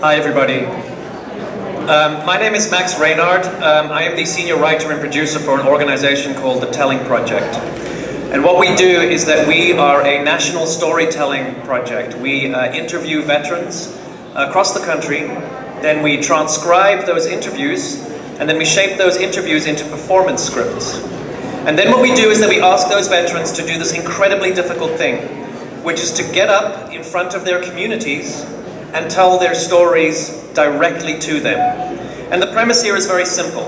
Hi everybody. My name is Max Reynard. I am the senior writer and producer for an organization called The Telling Project. And what we do is that we are a national storytelling project. We interview veterans across the country, then we transcribe those interviews, and then we shape those interviews into performance scripts. And then what we do is that we ask those veterans to do this incredibly difficult thing, which is to get up in front of their communities and tell their stories directly to them. And the premise here is very simple.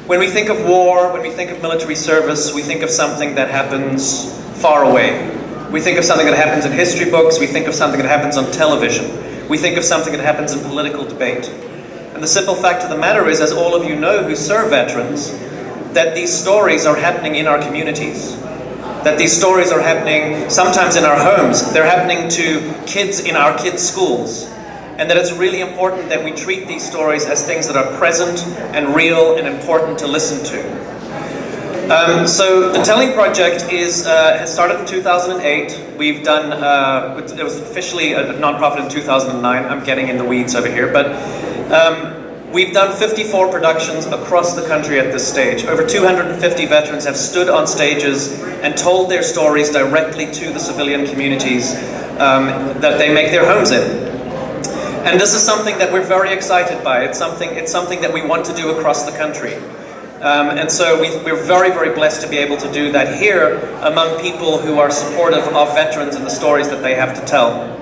When we think of war, when we think of military service, we think of something that happens far away. We think of something that happens in history books, we think of something that happens on television, we think of something that happens in political debate. And the simple fact of the matter is, as all of you know who serve veterans, that these stories are happening in our communities. That these stories are happening sometimes in our homes, they're happening to kids in our kids' schools. And that it's really important that we treat these stories as things that are present and real and important to listen to. So the Telling Project has started in 2008. We've done, it was officially a nonprofit in 2009. I'm getting in the weeds over here, but we've done 54 productions across the country at this stage. Over 250 veterans have stood on stages and told their stories directly to the civilian communities that they make their homes in. And this is something that we're very excited by. It's something that we want to do across the country. And so we're very, very blessed to be able to do that here among people who are supportive of veterans and the stories that they have to tell.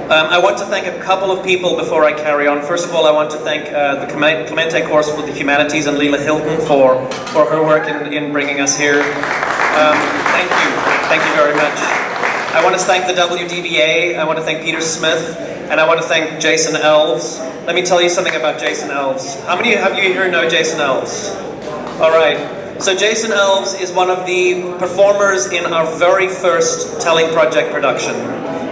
I want to thank a couple of people before I carry on. First of all, I want to thank the Clemente course for the Humanities and Leela Hilton for her work in bringing us here. Thank you very much. I want to thank the WDBA, I want to thank Peter Smith, and I want to thank Jason Elves. Let me tell you something about Jason Elves. How many of you here know Jason Elves? All right. So Jason Elves is one of the performers in our very first Telling Project production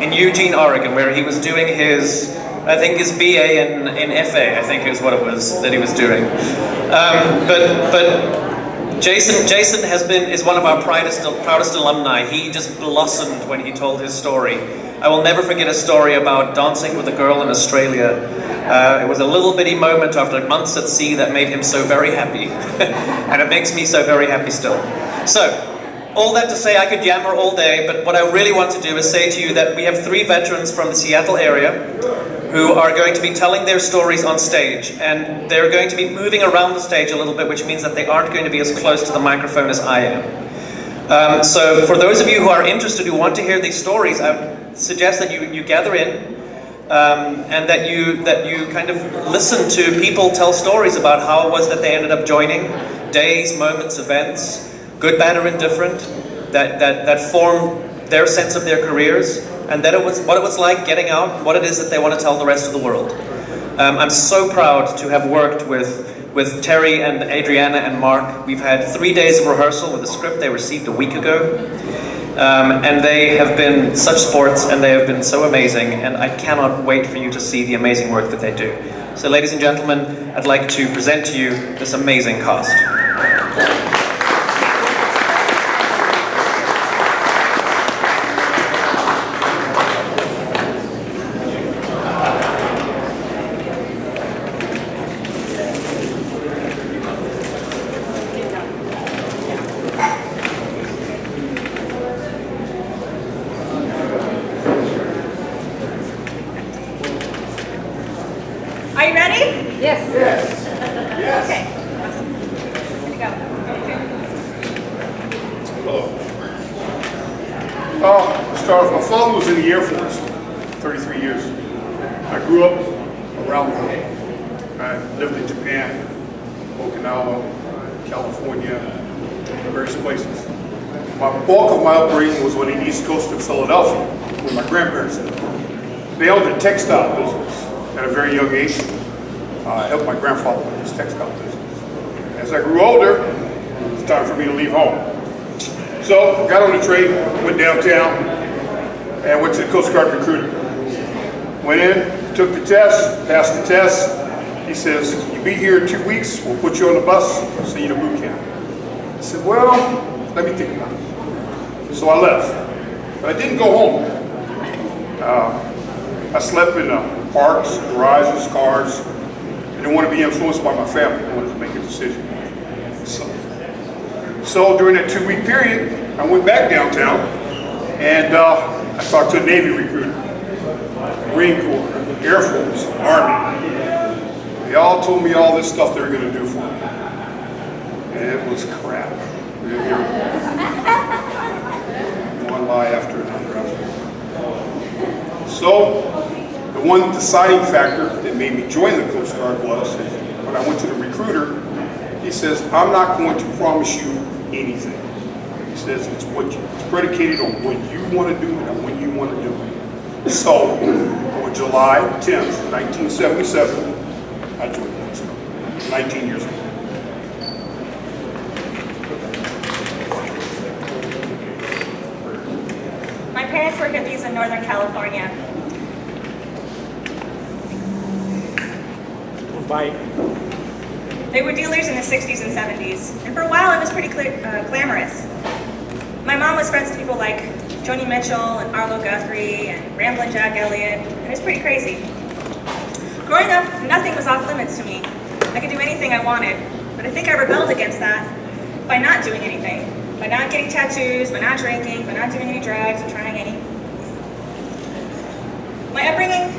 in Eugene, Oregon, where he was doing his, I think his BA in FA, I think is what it was that he was doing. But Jason is one of our proudest alumni. He just blossomed when he told his story. I will never forget a story about dancing with a girl in Australia. It was a little bitty moment after months at sea that made him so very happy. And it makes me so very happy still. So, all that to say, I could yammer all day, but what I really want to do is say to you that we have 3 veterans from the Seattle area who are going to be telling their stories on stage, and they're going to be moving around the stage a little bit, which means that they aren't going to be as close to the microphone as I am. So for those of you who are interested, who want to hear these stories, I would suggest that you gather in, and that you kind of listen to people tell stories about how it was that they ended up joining, days, moments, events, good, bad, or indifferent, that formed their sense of their careers, and that what it was like getting out, what it is that they want to tell the rest of the world. I'm so proud to have worked with Terry and Adriana and Mark. We've had 3 days of rehearsal with a script they received a week ago, and they have been such sports, and they have been so amazing, and I cannot wait for you to see the amazing work that they do. So ladies and gentlemen, I'd like to present to you this amazing cast. Are you ready? Yes. Yes. Yes. Okay. Here we go. Hello. Start off, my father was in the Air Force, 33 years. I grew up around the world. I lived in Japan, Okinawa, California, various places. My bulk of my upbringing was on the East Coast of Philadelphia, where my grandparents lived. They owned a textile business. At a very young age, I helped my grandfather with his textile business. As I grew older, it was time for me to leave home. So I got on the train, went downtown, and went to the Coast Guard recruiter. Went in, took the test, passed the test. He says, "You be here in 2 weeks, we'll put you on the bus, send you to boot camp." I said, "Well, let me think about it." So I left, but I didn't go home. I slept in a parks, garages, cars. I didn't want to be influenced by my family. I wanted to make a decision. So during that 2-week period, I went back downtown and I talked to a Navy recruiter, Marine Corps, Air Force, Army. They all told me all this stuff they were going to do for me. And it was crap. One lie after another. So, the one deciding factor that made me join the Coast Guard was when I went to the recruiter, he says, I'm not going to promise you anything. He says it's predicated on what you want to do and when you want to do it. So, on July 10th, 1977, I joined the Coast Guard, 19 years old. My parents were hippies in Northern California. Bye. They were dealers in the 60s and 70s, and for a while it was pretty glamorous. My mom was friends with people like Joni Mitchell and Arlo Guthrie and Ramblin' Jack Elliott, and it was pretty crazy. Growing up, nothing was off limits to me. I could do anything I wanted, but I think I rebelled against that by not doing anything, by not getting tattoos, by not drinking, by not doing any drugs or trying any. My upbringing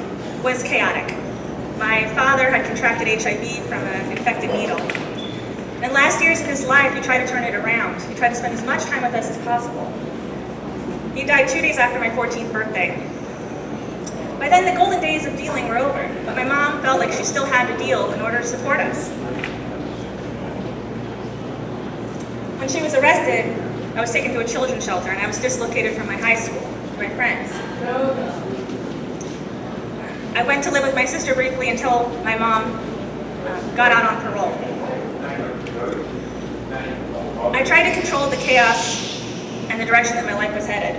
was chaotic. My father had contracted HIV from an infected needle. In the last years of his life, he tried to turn it around. He tried to spend as much time with us as possible. He died 2 days after my 14th birthday. By then, the golden days of dealing were over, but my mom felt like she still had to deal in order to support us. When she was arrested, I was taken to a children's shelter, and I was dislocated from my high school, my friends. I went to live with my sister briefly until my mom got out on parole. I tried to control the chaos and the direction that my life was headed.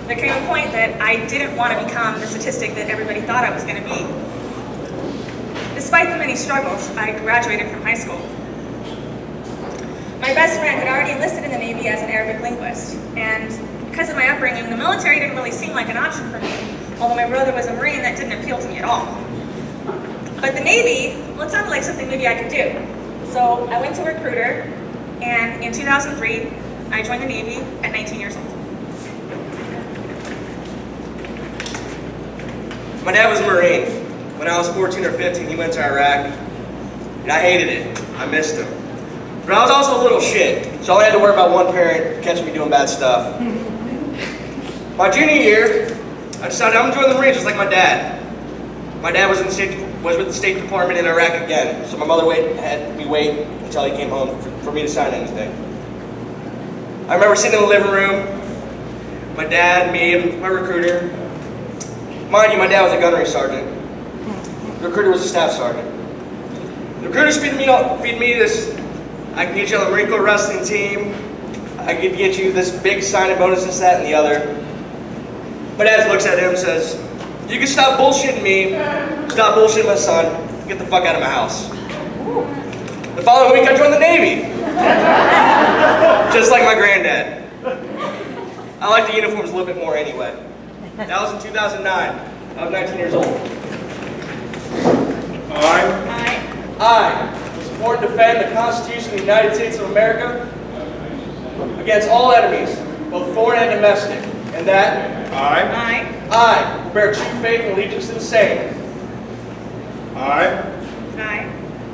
There came a point that I didn't want to become the statistic that everybody thought I was going to be. Despite the many struggles, I graduated from high school. My best friend had already enlisted in the Navy as an Arabic linguist, and because of my upbringing, the military didn't really seem like an option for me. Although my brother was a Marine, that didn't appeal to me at all. But the Navy, well, it sounded like something maybe I could do. So I went to a recruiter, and in 2003, I joined the Navy at 19 years old. My dad was a Marine. When I was 14 or 15, he went to Iraq, and I hated it. I missed him. But I was also a little shit, so I only had to worry about one parent catching me doing bad stuff. My junior year, I decided I'm going to join the Marines just like my dad. My dad was with the State Department in Iraq again, so my mother had me wait until he came home for me to sign anything. I remember sitting in the living room, my dad, me, and my recruiter. Mind you, my dad was a gunnery sergeant. The recruiter was a staff sergeant. The recruiter's feeding me this, I can get you on the Marine Corps wrestling team, I can get you this big signing bonus, this, that, and the other. My dad looks at him and says, you can stop bullshitting me, stop bullshitting my son, get the fuck out of my house. The following week I joined the Navy. Just like my granddad. I like the uniforms a little bit more anyway. That was in 2009. I was 19 years old. I support and defend the Constitution of the United States of America against all enemies, both foreign and domestic, and that I will bear true faith and allegiance to the same. I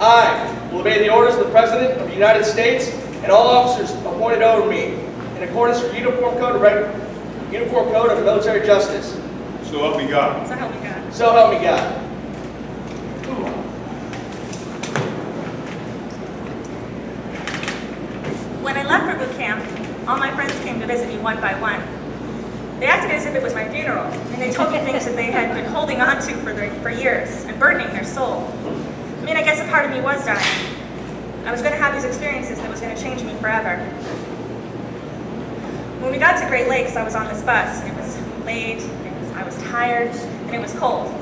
I will obey the orders of the President of the United States and all officers appointed over me in accordance with the Uniform Code of Military Justice. So help me God. So help me God. So help me God. When I left for boot camp, all my friends came to visit me one by one. They acted as if it was my funeral, and they told me things that they had been holding on to for years and burdening their soul. I mean, I guess a part of me was dying. I was going to have these experiences that was going to change me forever. When we got to Great Lakes, I was on this bus, and it was late, I was tired, and it was cold.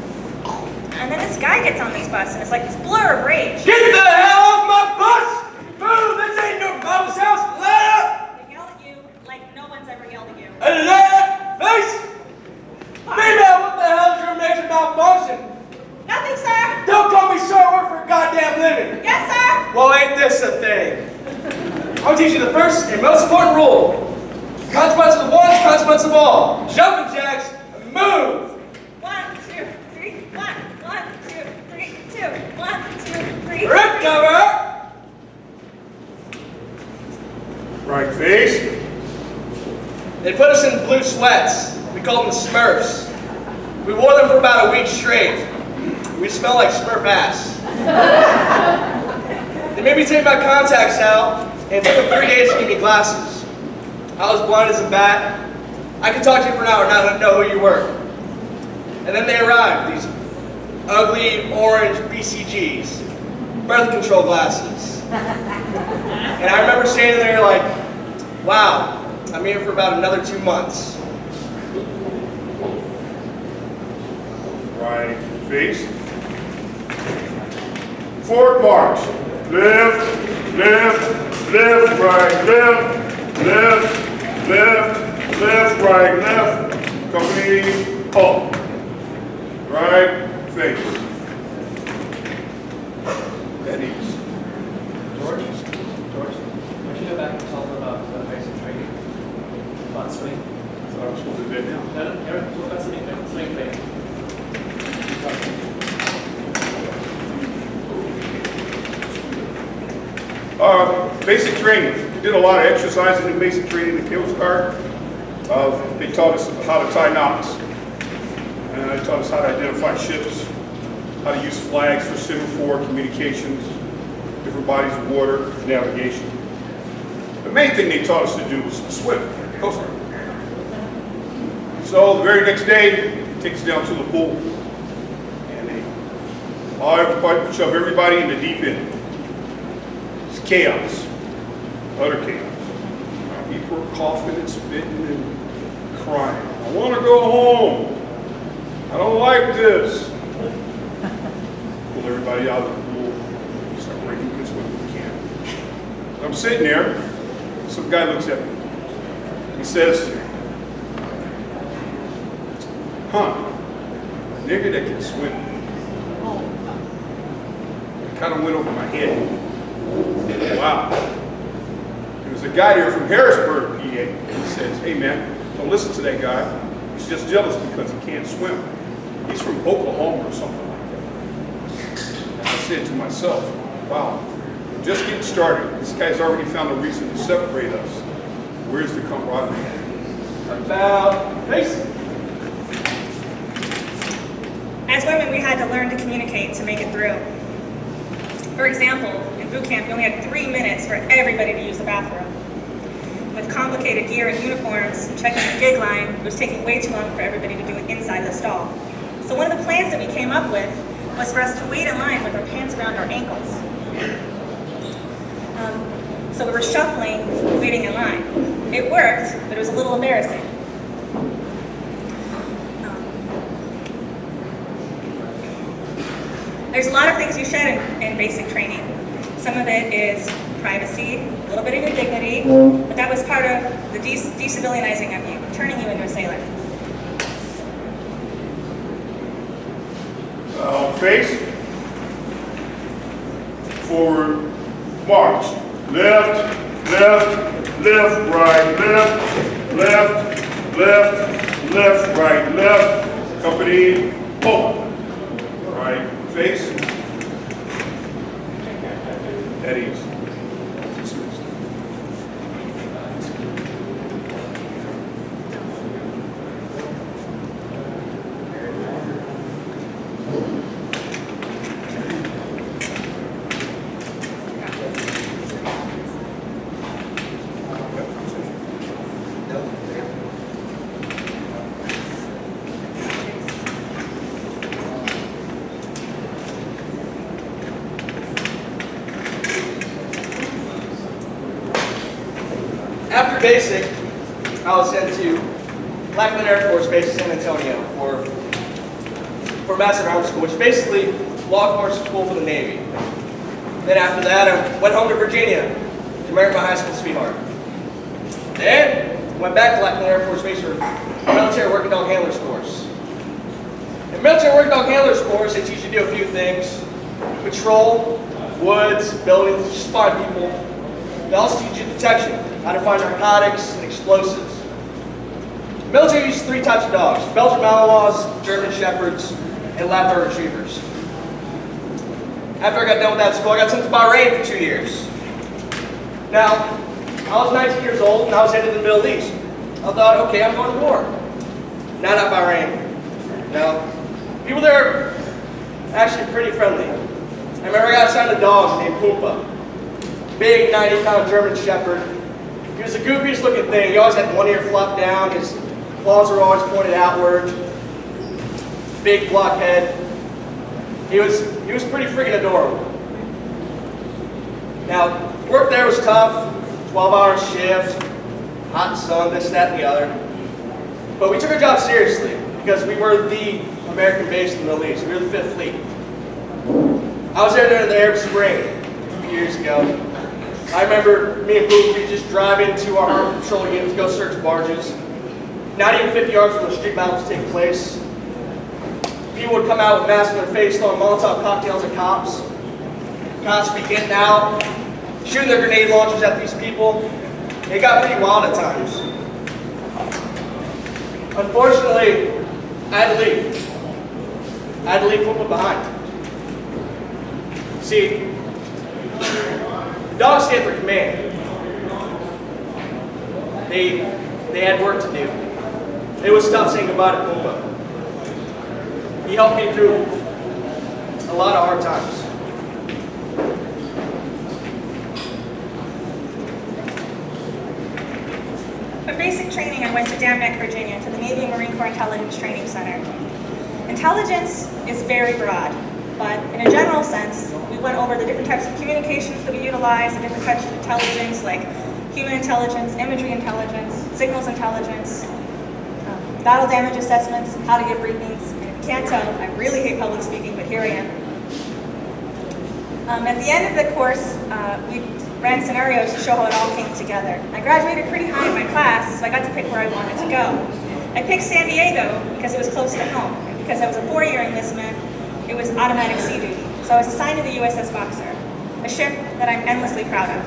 And then this guy gets on this bus, and it's like this blur of rage. Get the hell off my bus! Move! This ain't no Pybus house! Let up! They yell at you like no one's ever yelled at you. And let face! Female, what the hell is your major malfunction? Well, ain't this a thing? I'll teach you the first and most important rule. Consequence of one, consequence of all. Jumping jacks, and move. 1, 2, 3, 1, 1, 2, 3, 2, 1, 2, 3. Rip cover. Right face. They put us in blue sweats. We called them Smurfs. We wore them for about a week straight. We smelled like Smurf ass. They made me take my contacts out, and it took them 3 days to give me glasses. I was blind as a bat. I could talk to you for an hour and not know who you were. And then they arrived, these ugly orange BCGs, birth control glasses. And I remember standing there like, wow, I'm here for about another 2 months. Right face. Forward march. Left, left, left, right, left, left, left, left, right, left. Company up. Right face. At ease. George, why don't you go back and tell them about the basic training? About swing. I thought I was supposed to do that now. No, Eric, talk about swing training. Basic training. We did a lot of exercising in basic training in Kills Car. They taught us how to tie knots. And they taught us how to identify ships, how to use flags for semaphore communications, different bodies of water, navigation. The main thing they taught us to do was to swim, Coast Guard. So the very next day, they take us down to the pool, and they shove everybody in the deep end. It's chaos, utter chaos. People are coughing and spitting and crying. I want to go home. I don't like this. Pull everybody out of the pool. Start breaking as well as we can. I'm sitting there. Some guy looks at me. He says to me, a nigga that can swim. It kind of went over my head. Wow. There was a guy there from Harrisburg, PA. He says, hey man, don't listen to that guy. He's just jealous because he can't swim. He's from Oklahoma or something like that. And I said to myself, wow, we're just getting started. This guy's already found a reason to separate us. Where's the camaraderie? About face. As women, we had to learn to communicate to make it through. For example, in boot camp, we only had 3 minutes for everybody to use the bathroom. With complicated gear and uniforms, checking the gig line, it was taking way too long for everybody to do it inside the stall. So one of the plans that we came up with was for us to wait in line with our pants around our ankles. So we were shuffling, waiting in line. It worked, but it was a little embarrassing. There's a lot of things you shed in basic training. Some of it is privacy, a little bit of your dignity, but that was part of the de-civilianizing of you, turning you into a sailor. Face. Forward. March. Left, left, left, right, left, left, left, left, right, left. Company, pull. Right, face. At ease. After basic, I was sent to Blackman Air Force Base in San Antonio for Master Arms School, which is basically Lockhart's school for the Navy. Then after that, I went home to Virginia to marry my high school sweetheart. Then went back to Blackman Air Force Base for military working dog handlers course. In military working dog handlers course, they teach you to do a few things. patrol, woods, buildings, just spot people. They also teach you detection, how to find narcotics and explosives. The military uses 3 types of dogs: Belgian Malinois, German Shepherds, and Labrador Retrievers. After I got done with that school, I got sent to Bahrain for 2 years. Now, I was 19 years old and I was headed to the Middle East. I thought, okay, I'm going to war. Not Bahrain. No. People there are actually pretty friendly. I remember I got assigned a dog named Poopa. Big 90-pound German Shepherd. He was the goofiest looking thing. He always had one ear flopped down. His claws were always pointed outward. Big block head. He was pretty freaking adorable. Now, work there was tough. 12-hour shift, hot sun, this, that, and the other. But we took our job seriously because we were the American base in the Middle East. We were the 5th Fleet. I was there during the Arab Spring a few years ago. I remember me and Boo, we just drive into our armed patrol unit to go search barges. Not even 50 yards from the street battle was taking place. People would come out with masks on their face, throwing Molotov cocktails at cops. Cops would be getting out, shooting their grenade launchers at these people. It got pretty wild at times. Unfortunately, I had to leave. I had to leave Poopa behind. See, dogs stand for command. They had work to do. It was tough saying goodbye to Poopa. He helped me through a lot of hard times. For basic training, I went to Dam Neck, Virginia, to the Navy and Marine Corps Intelligence Training Center. Intelligence is very broad, but in a general sense, we went over the different types of communications that we utilize, the different types of intelligence, like human intelligence, imagery intelligence, signals intelligence, battle damage assessments, how to give briefings. And if you can't tell, I really hate public speaking, but here I am. At the end of the course, we ran scenarios to show how it all came together. I graduated pretty high in my class, so I got to pick where I wanted to go. I picked San Diego because it was close to home, and because I was a 4-year enlistment, it was automatic sea duty. So I was assigned to the USS Boxer, a ship that I'm endlessly proud of.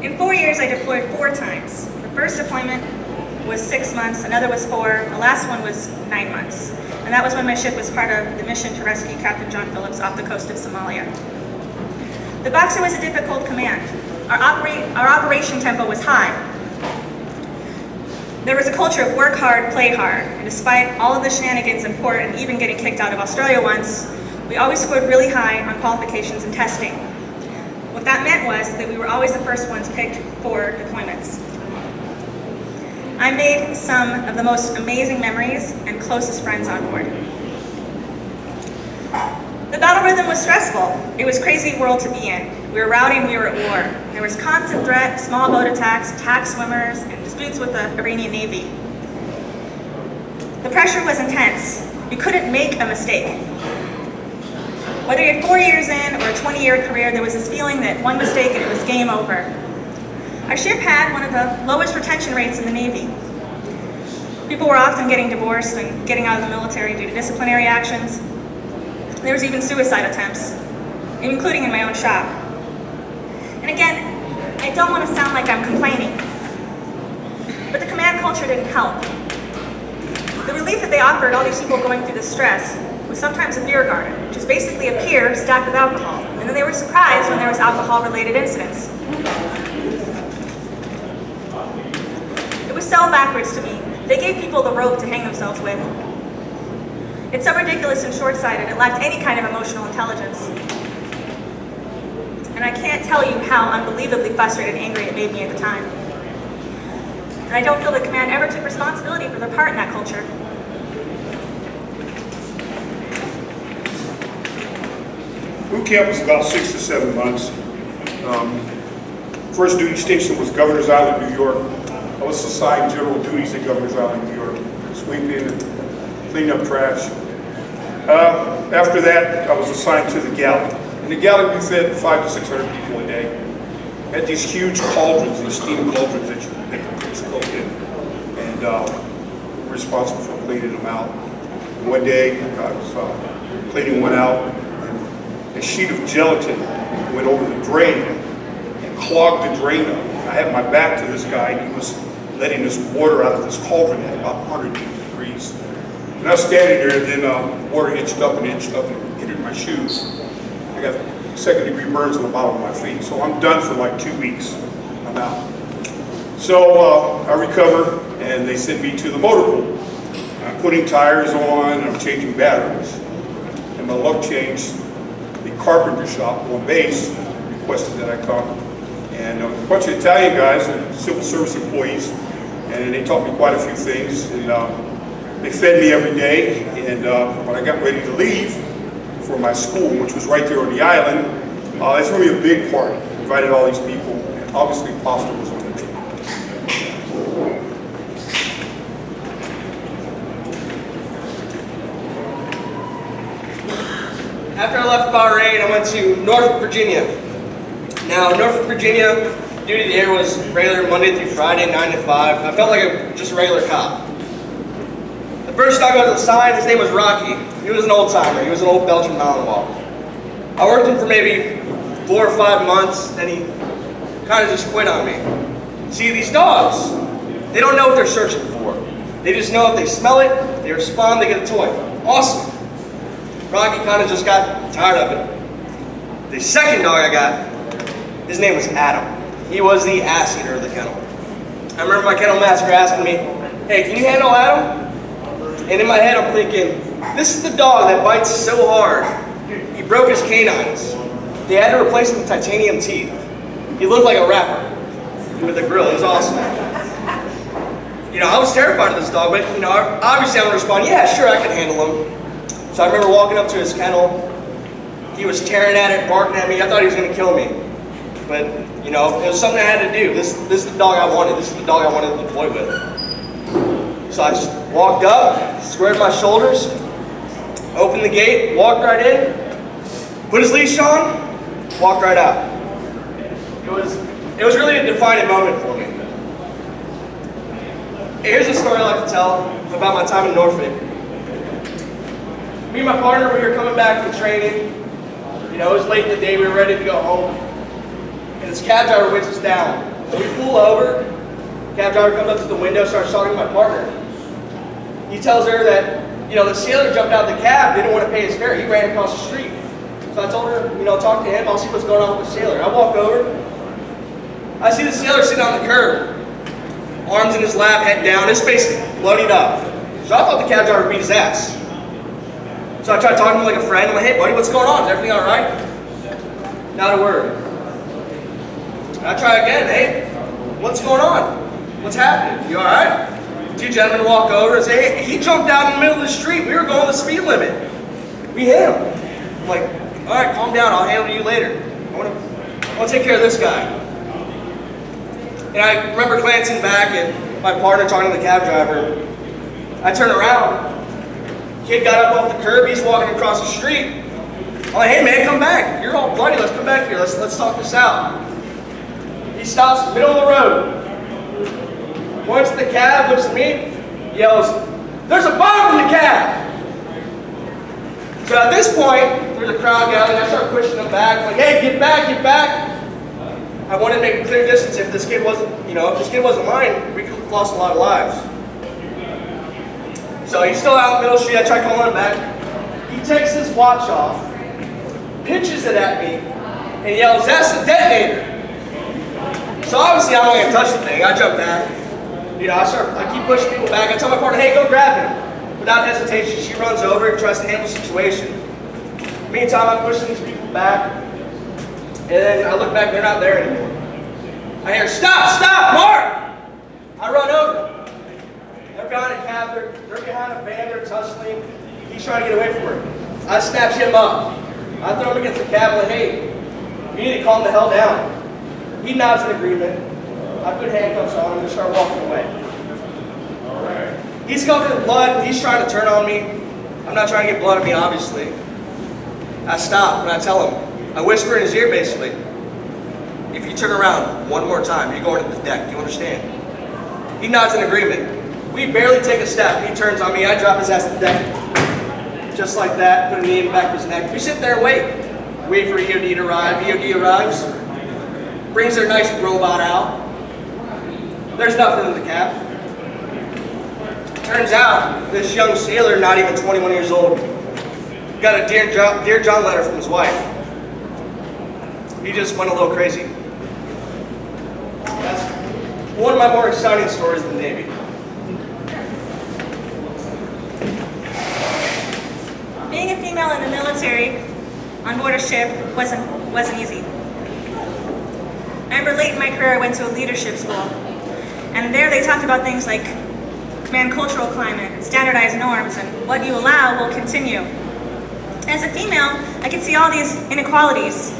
In 4 years, I deployed 4 times. The first deployment was 6 months, another was 4, the last one was 9 months. And that was when my ship was part of the mission to rescue Captain John Phillips off the coast of Somalia. The Boxer was a difficult command. Our operation tempo was high. There was a culture of work hard, play hard, and despite all of the shenanigans in port and even getting kicked out of Australia once, we always scored really high on qualifications and testing. What that meant was that we were always the first ones picked for deployments. I made some of the most amazing memories and closest friends on board. The battle rhythm was stressful. It was a crazy world to be in. We were rowdy and we were at war. There was constant threat, small boat attacks, attack swimmers, and disputes with the Iranian Navy. The pressure was intense. You couldn't make a mistake. Whether you had 4 years in or a 20-year career, there was this feeling that one mistake and it was game over. Our ship had one of the lowest retention rates in the Navy. People were often getting divorced and getting out of the military due to disciplinary actions. There was even suicide attempts, including in my own shop. And again, I don't want to sound like I'm complaining, but the command culture didn't help. The relief that they offered all these people going through the stress was sometimes a beer garden, which is basically a pier stacked with alcohol, and then they were surprised when there was alcohol-related incidents. It was so backwards to me. They gave people the rope to hang themselves with. It's so ridiculous and short-sighted, it lacked any kind of emotional intelligence. And I can't tell you how unbelievably frustrated and angry it made me at the time. And I don't feel the command ever took responsibility for their part in that culture. Boot camp was about 6 to 7 months. First duty station was Governor's Island, New York. I was assigned general duties at Governor's Island, New York, sweeping and clean up trash. After that, I was assigned to the galley. In the galley, we fed 500 to 600 people a day. had these huge cauldrons, these steam cauldrons that the cooks cooked in, and we're responsible for cleaning them out. One day, I was cleaning one out, and a sheet of gelatin went over the drain and clogged the drain up. I had my back to this guy, and he was letting this water out of this cauldron at about 180 degrees. And I was standing there, and then water inched up and hit my shoes. I got second-degree burns on the bottom of my feet, so I'm done for like 2 weeks. I'm out. So I recover, and they send me to the motor pool. I'm putting tires on, and I'm changing batteries. And my luck changed. The carpenter shop on base requested that I come. And a bunch of Italian guys, civil service employees, and they taught me quite a few things. And they fed me every day. And when I got ready to leave for my school, which was right there on the island, they threw me a big party. Invited all these people, and obviously pasta was on the menu. After I left Bahrain, I went to Norfolk, Virginia. Now, Norfolk, Virginia, duty there was regular Monday through Friday, 9 to 5. I felt like just a regular cop. The first dog on the sign, his name was Rocky. He was an old timer. He was an old Belgian Malinois. I worked him for maybe 4 or 5 months, then he kind of just quit on me. See, these dogs, they don't know what they're searching for. They just know if they smell it, they respond, they get a toy. Awesome. Rocky kind of just got tired of it. The second dog I got, his name was Adam. He was the ass eater of the kennel. I remember my kennel master asking me, "Hey, can you handle Adam?" And in my head I'm thinking, this is the dog that bites so hard, he broke his canines. They had to replace him with titanium teeth. He looked like a rapper with a grill. He was awesome. You know, I was terrified of this dog, but you know, obviously I would respond, yeah, sure, I can handle him. So I remember walking up to his kennel. He was tearing at it, barking at me. I thought he was going to kill me. But, you know, it was something I had to do. This is the dog I wanted. This is the dog I wanted to deploy with. So I just walked up, squared my shoulders, opened the gate, walked right in, put his leash on, walked right out. It was really a defining moment for me. Here's a story I like to tell about my time in Norfolk. Me and my partner, we were coming back from training. You know, it was late in the day, we were ready to go home. And this cab driver winches us down. So we pull over, cab driver comes up to the window, starts talking to my partner. He tells her that, you know, the sailor jumped out of the cab, didn't want to pay his fare, he ran across the street. So I told her, you know, talk to him, I'll see what's going on with the sailor. I walk over, I see the sailor sitting on the curb, arms in his lap, head down, his face bloodied up. So I thought the cab driver beat his ass. So I tried talking to him like a friend. I'm like, hey buddy, what's going on? Is everything all right? Not a word. And I try again, hey, what's going on? What's happening? You all right? 2 gentlemen walk over and say, hey, he jumped out in the middle of the street. We were going the speed limit. We hit him. I'm like, all right, calm down. I'll handle you later. I want to take care of this guy. And I remember glancing back at my partner talking to the cab driver. I turn around. Kid got up off the curb, he's walking across the street. I'm like, hey man, come back. You're all bloody, let's come back here, let's talk this out. He stops in the middle of the road. Points at the cab, looks at me, yells, there's a bomb in the cab! So at this point, there's a crowd gathering, I start pushing them back, like, hey, get back, get back! I wanted to make a clear distance. If this kid wasn't, you know, if this kid wasn't mine, we could have lost a lot of lives. So he's still out in Middle Street, I try calling him back. He takes his watch off, pitches it at me, and yells, that's the detonator. So obviously I'm not going to touch the thing, I jump back. You know, I keep pushing people back, I tell my partner, hey, go grab him. Without hesitation, she runs over and tries to handle the situation. Meantime, I'm pushing these people back, and then I look back, they're not there anymore. I hear, stop, Mark! I run over. They're behind a cab, they're behind a van, they're tussling. He's trying to get away from her. I snatch him up. I throw him against the cab like, hey, you need to calm the hell down. He nods in agreement. I put handcuffs on him and start walking away. He's covered in blood, he's trying to turn on me. I'm not trying to get blood on me, obviously. I stop and I tell him, I whisper in his ear basically, if if you turn around one more time, you're going to the deck. Do you understand? He nods in agreement. We barely take a step. He turns on me. I drop his ass to the deck. Just like that. Put a knee in the back of his neck. We sit there and wait. Wait for EOD to arrive. EOD arrives. Brings their nice robot out. There's nothing in the cap. Turns out, this young sailor, not even 21 years old, got a Dear John letter from his wife. He just went a little crazy. That's one of my more exciting stories in the Navy. Being a female in the military on board a ship wasn't easy. I remember late in my career I went to a leadership school, and there they talked about things like command cultural climate, and standardized norms, and what you allow will continue. As a female, I could see all these inequalities,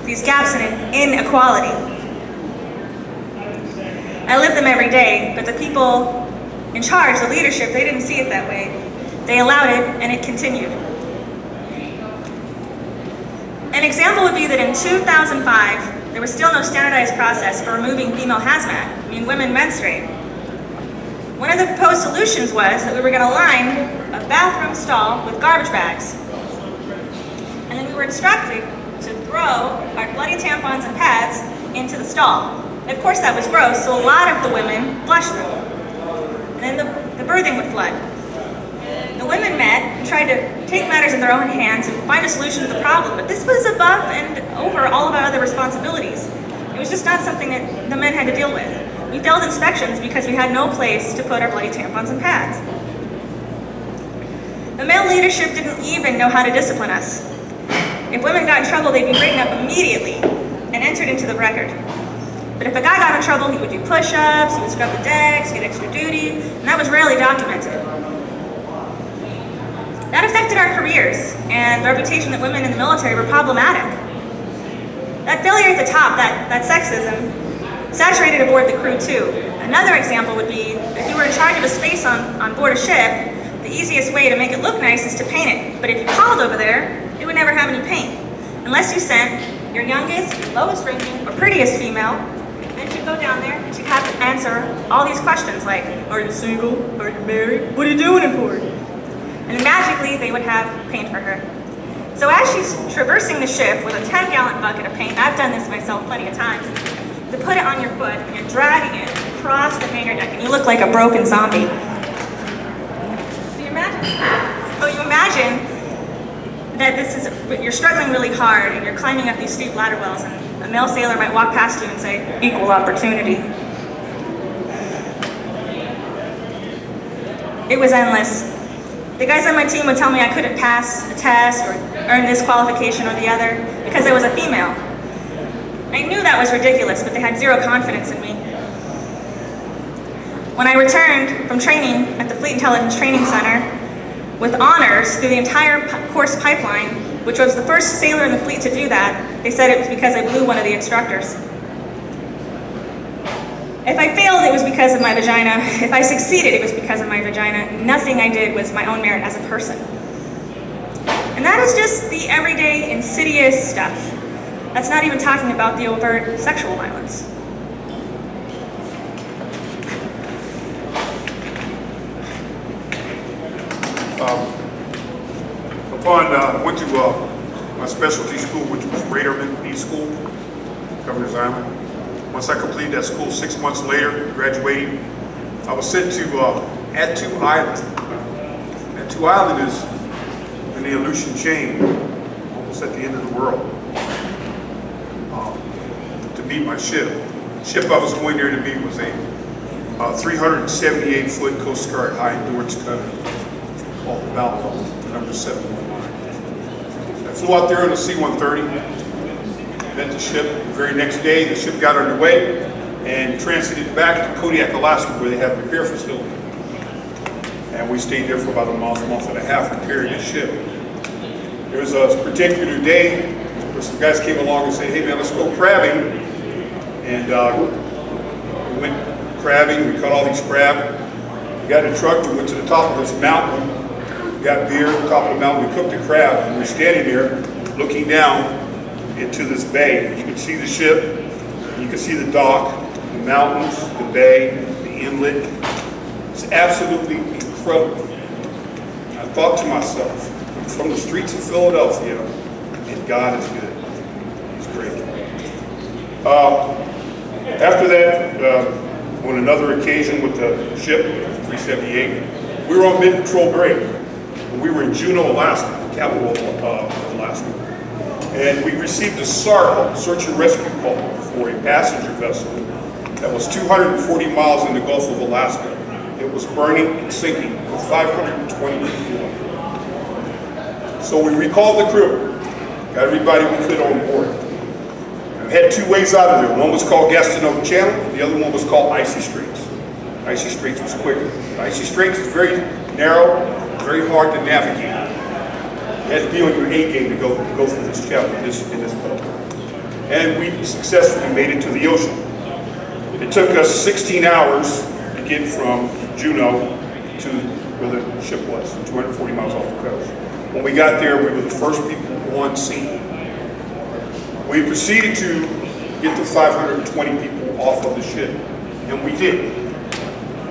these gaps in inequality. I live them every day, but the people in charge, the leadership, they didn't see it that way. They allowed it, and it continued. An example would be that in 2005, there was still no standardized process for removing female hazmat, women menstruate. One of the proposed solutions was that we were going to line a bathroom stall with garbage bags. And then we were instructed to throw our bloody tampons and pads into the stall. And of course that was gross, so a lot of the women flushed them. And then the birthing would flood. The women met and tried to take matters in their own hands and find a solution to the problem, but this was above and over all of our other responsibilities. It was just not something that the men had to deal with. We failed inspections because we had no place to put our bloody tampons and pads. The male leadership didn't even know how to discipline us. If women got in trouble, they'd be written up immediately and entered into the record. But if a guy got in trouble, he would do push-ups, he would scrub the decks, get extra duty, and that was rarely documented. That affected our careers and the reputation that women in the military were problematic. That failure at the top, that sexism, saturated aboard the crew too. Another example would be if you were in charge of a space on board a ship, the easiest way to make it look nice is to paint it. But if you called over there, it would never have any paint. Unless you sent your youngest, lowest ranking, or prettiest female, then she'd go down there and she'd have to answer all these questions like, are you single? Are you married? What are you doing in port? And magically they would have paint for her. So as she's traversing the ship with a 10-gallon bucket of paint, I've done this myself plenty of times, to put it on your foot and you're dragging it across the hangar deck and you look like a broken zombie. So you imagine that you're struggling really hard and you're climbing up these steep ladder wells and a male sailor might walk past you and say, equal opportunity. It was endless. The guys on my team would tell me I couldn't pass a test or earn this qualification or the other because I was a female. I knew that was ridiculous, but they had zero confidence in me. When I returned from training at the Fleet Intelligence Training Center with honors through the entire course pipeline, which was the first sailor in the fleet to do that, they said it was because I blew one of the instructors. If I failed, it was because of my vagina. If I succeeded, it was because of my vagina. Nothing I did was my own merit as a person. And that is just the everyday, insidious stuff. That's not even talking about the overt sexual violence. Went to my specialty school, which was Raderman B School, Governor's Island. Once I completed that school, 6 months later, graduating, I was sent to Attu Island. Attu Island is in the Aleutian chain, almost at the end of the world, to meet my ship. The ship I was going there to meet was a 378-foot Coast Guard high endurance cutter called the Balboa, number 719. I flew out there on a C-130. Met the ship. The very next day, the ship got underway and transited back to Kodiak, Alaska, where they have a repair facility. And we stayed there for about a month and a half repairing the ship. There was a particular day where some guys came along and said, hey man, let's go crabbing. And we went crabbing, we caught all these crab. We got in a truck, we went to the top of this mountain, we got beer at the top of the mountain, we cooked the crab, and we were standing there looking down. into this bay. You can see the ship, you can see the dock, the mountains, the bay, the inlet. It's absolutely incredible. I thought to myself, I'm from the streets of Philadelphia, and God is good. He's great. After that, on another occasion with the ship, 378, we were on mid-patrol break. We were in Juneau, Alaska, the capital of Alaska. And we received a SAR, search and rescue call, for a passenger vessel that was 240 miles in the Gulf of Alaska. It was burning and sinking with 520 people on it. So we recalled the crew, got everybody we could on board. We had two ways out of there. One was called Gastineau Channel, the other one was called Icy Straits. Icy Straits was quicker. Icy Straits is very narrow, very hard to navigate. You had to be on your A game to go through this channel in this boat. And we successfully made it to the ocean. It took us 16 hours to get from Juneau to where the ship was, 240 miles off the coast. When we got there, we were the first people on scene. We proceeded to get the 520 people off of the ship, and we did.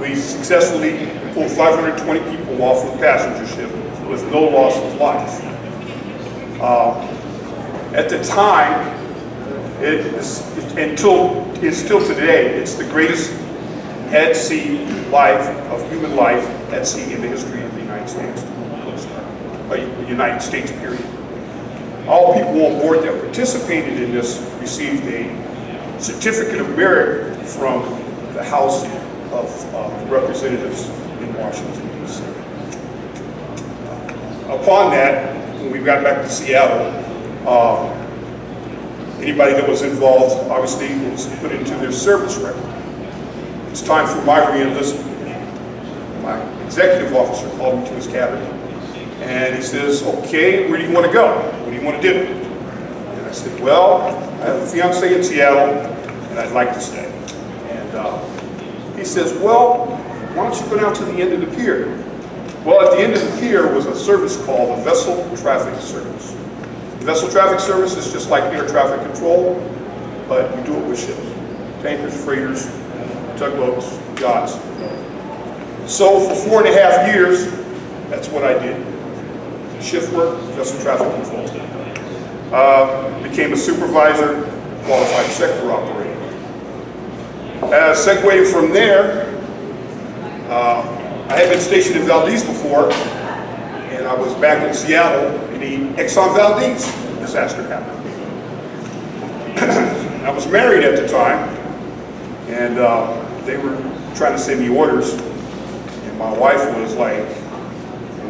We successfully pulled 520 people off of the passenger ship with no loss of life. At the time, it's still today, it's the greatest at sea life of human life at sea in the history of the United States, United States period. All people on board that participated in this received a certificate of merit from the House of Representatives in Washington, D.C. Upon that, when we got back to Seattle, anybody that was involved obviously was put into their service record. It's time for my re-enlistment. My executive officer called me to his cabin, and he says, okay, where do you want to go? What do you want to do? And I said, well, I have a fiance in Seattle, and I'd like to stay. And he says, well, why don't you go down to the end of the pier? Well, at the end of the pier was a service called the Vessel Traffic Service. The Vessel Traffic Service is just like air traffic control, but you do it with ships. Tankers, freighters, tugboats, yachts. So for 4.5 years, that's what I did. Shift work, vessel traffic control. Became a supervisor, qualified sector operator. Segueing from there, I had been stationed in Valdez before, and I was back in Seattle, and the Exxon Valdez disaster happened. I was married at the time, and they were trying to send me orders, and my wife was like,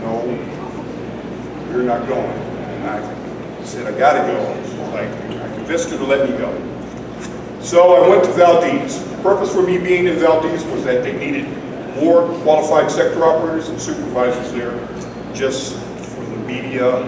no, you're not going. And I said, I gotta go. She was like, I convinced her to let me go. So I went to Valdez. The purpose for me being in Valdez was that they needed more qualified sector operators and supervisors there, just for the media